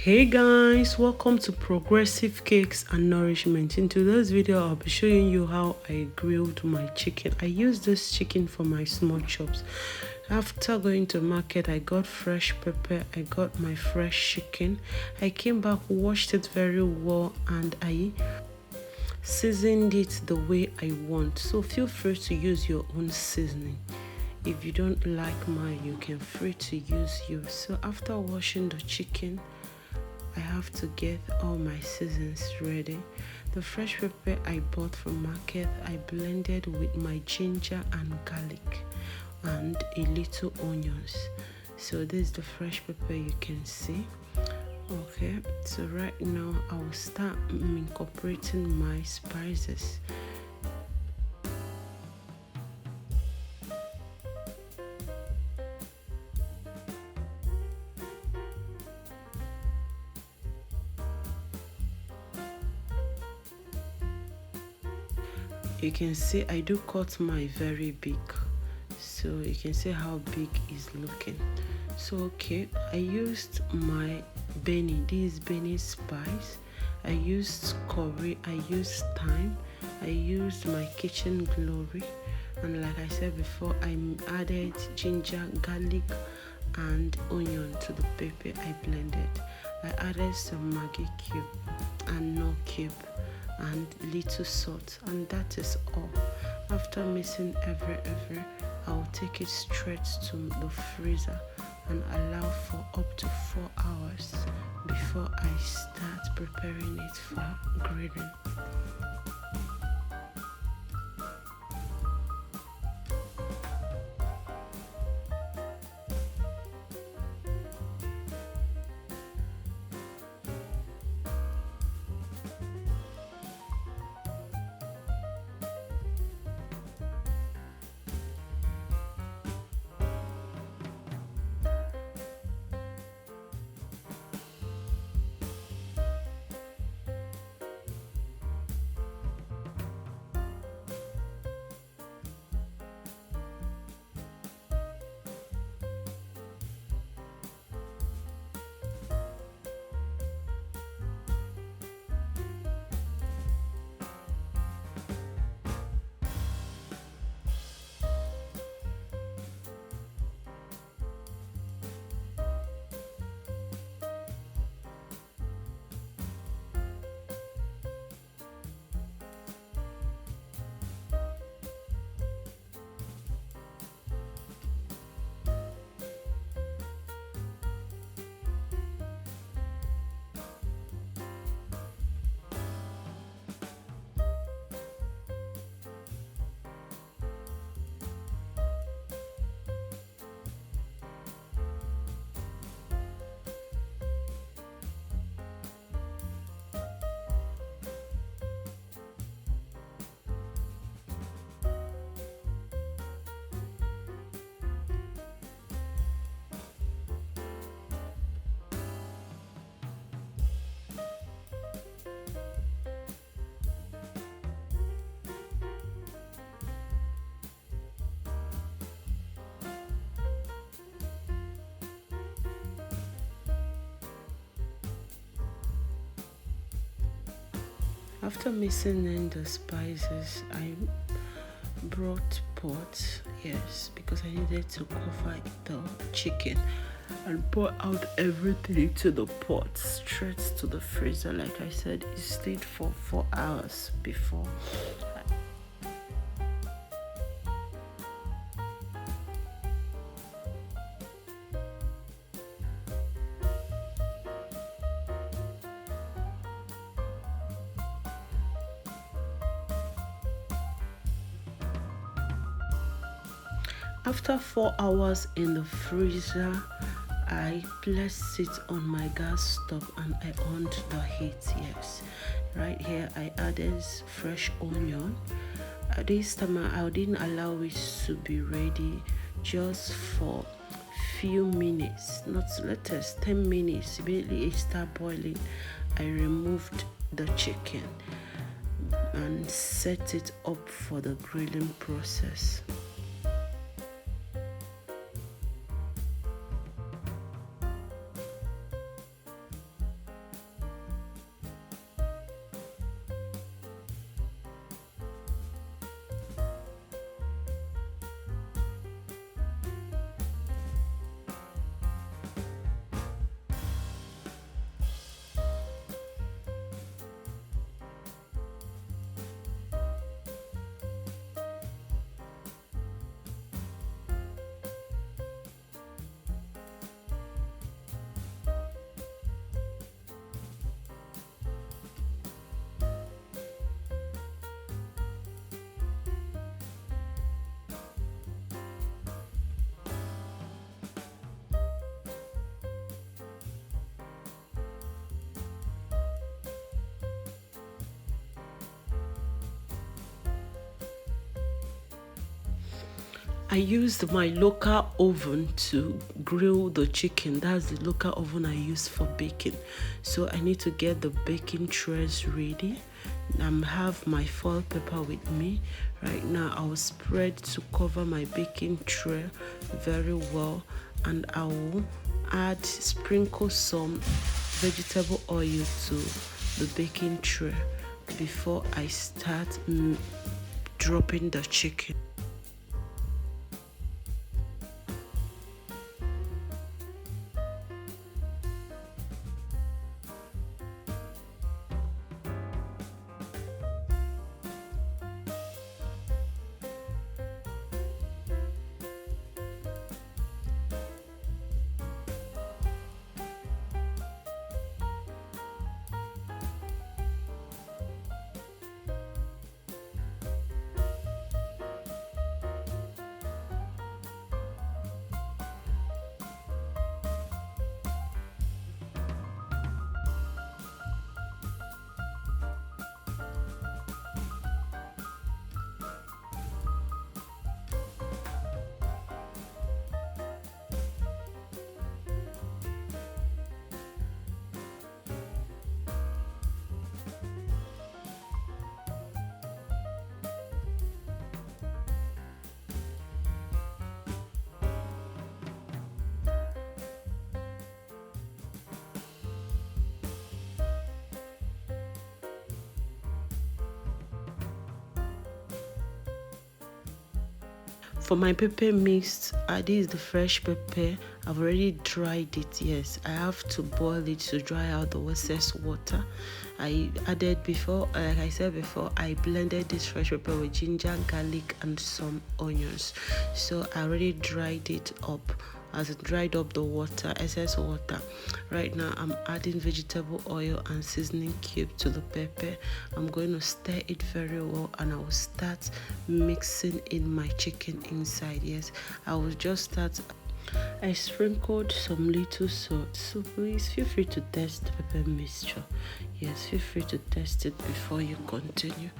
Hey guys, welcome to Progressive Cakes and Nourishment. In today's video, I'll be showing you how I grilled my chicken. I used this chicken for my small chops. After going to market, I got fresh pepper, I got my fresh chicken. I came back, washed it very well, and I seasoned it the way I want. So feel free to use your own seasoning. If you don't like mine, you can free to use yours. So after washing the chicken, I have to get all my seasons ready. The fresh pepper I bought from market, I blended with my ginger and garlic and a little onions. So this is the fresh pepper you can see. Okay, so right now I will start incorporating my spices. You can see I do cut my very big, so you can see how big it's looking. So okay, I used my Benny, this Benny spice. I used curry, I used thyme, I used my kitchen glory, and like I said before, I added ginger, garlic and onion to the pepper I blended. I added some Maggi cube and no cube and little salt, and that is all. After mixing every, I'll take it straight to the freezer and allow for up to 4 hours before I start preparing it for grilling. After mixing in the spices, I brought pot, yes, because I needed to cover the chicken, and pour out everything into the pot straight to the freezer. Like I said, it stayed for 4 hours before. After 4 hours in the freezer, I placed it on my gas stove and I on the heat. Yes, right here I added fresh onion. This time I didn't allow it to be ready, just for few minutes, not latest 10 minutes. Immediately it start boiling, I removed the chicken and set it up for the grilling process. I used my local oven to grill the chicken. That's the local oven I use for baking. So I need to get the baking trays ready. Have my foil paper with me. Right now I will spread to cover my baking tray very well, and I will sprinkle some vegetable oil to the baking tray before I start dropping the chicken. For my pepper mix, this is the fresh pepper. I've already dried it. Yes, I have to boil it to dry out the excess water. I added before, like I said before, I blended this fresh pepper with ginger, garlic, and some onions. So I already dried it up. As it dried up the water, excess water. Right now I'm adding vegetable oil and seasoning cube to the pepper. I'm going to stir it very well, and I will start mixing in my chicken inside. Yes, I will just start. I sprinkled some little salt, so please feel free to test the pepper mixture. Yes, feel free to test it before you continue.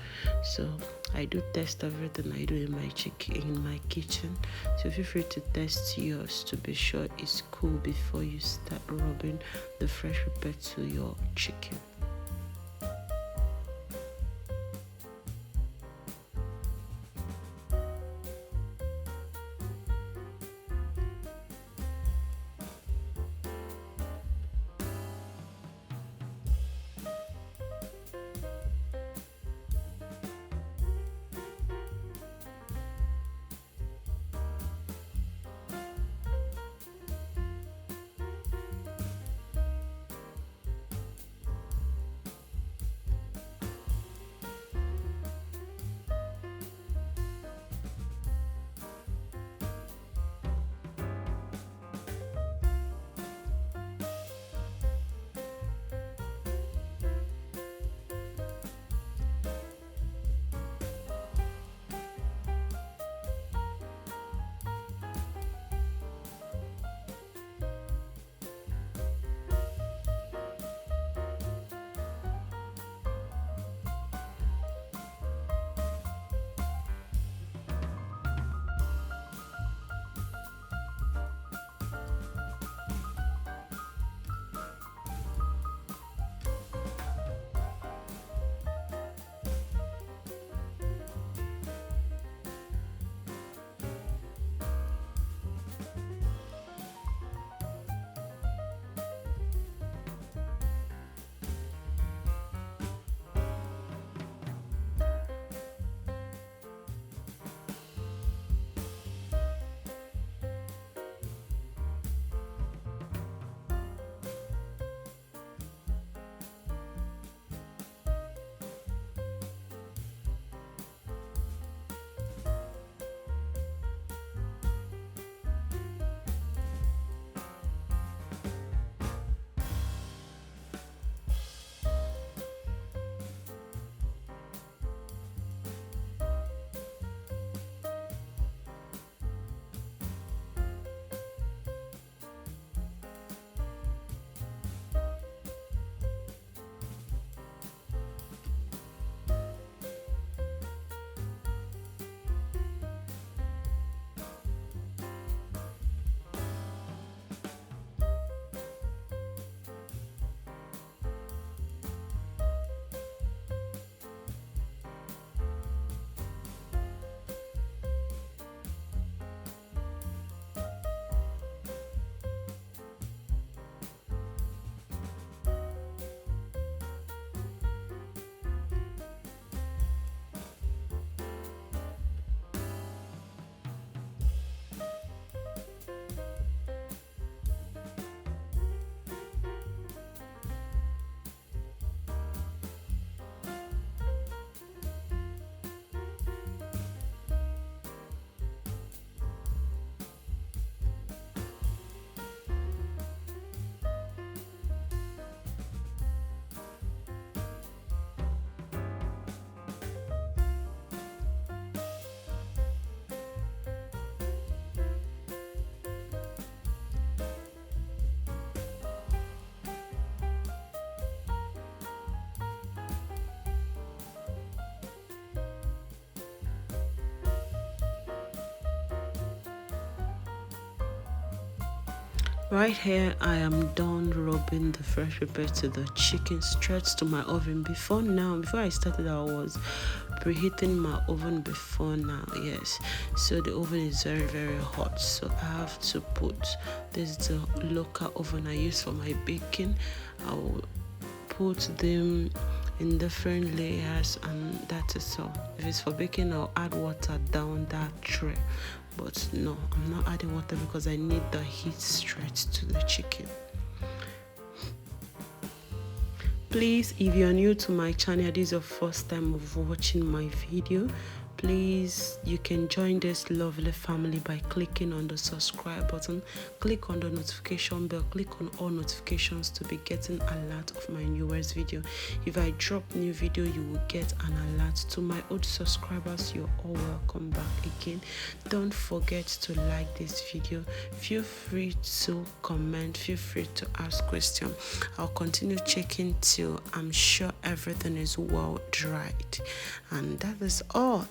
So I do test everything I do in my kitchen. So feel free to test yours to be sure it's cool before you start rubbing the fresh pepper to your chicken. Right here, I am done rubbing the fresh pepper to the chicken, straight to my oven. Before I started, I was preheating my oven before now. Yes, so the oven is very, very hot. So I have to put this is the local oven I use for my baking. I will put them in different layers, and that is all. If it's for baking, I'll add water down that tray, but no, I'm not adding water because I need the heat straight to the chicken. Please, if you're new to my channel, this is your first time of watching my video, please, you can join this lovely family by clicking on the subscribe button, click on the notification bell, click on all notifications to be getting alert of my newest video. If I drop new video, you will get an alert. To my old subscribers, you're all welcome back again. Don't forget to like this video. Feel free to comment, feel free to ask questions. I'll continue checking till I'm sure everything is well dried, and that is all.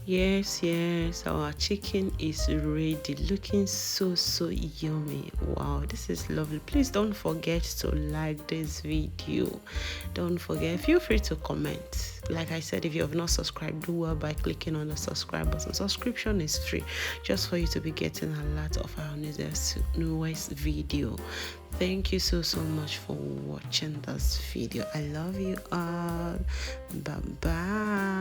Yes, our chicken is ready, looking so yummy. Wow, this is lovely. Please don't forget to like this video. Don't forget, feel free to comment. Like I said, if you have not subscribed, do well by clicking on the subscribe button. Subscription is free, just for you to be getting a lot of our newest video. Thank you so much for watching this video. I love you all. Bye bye.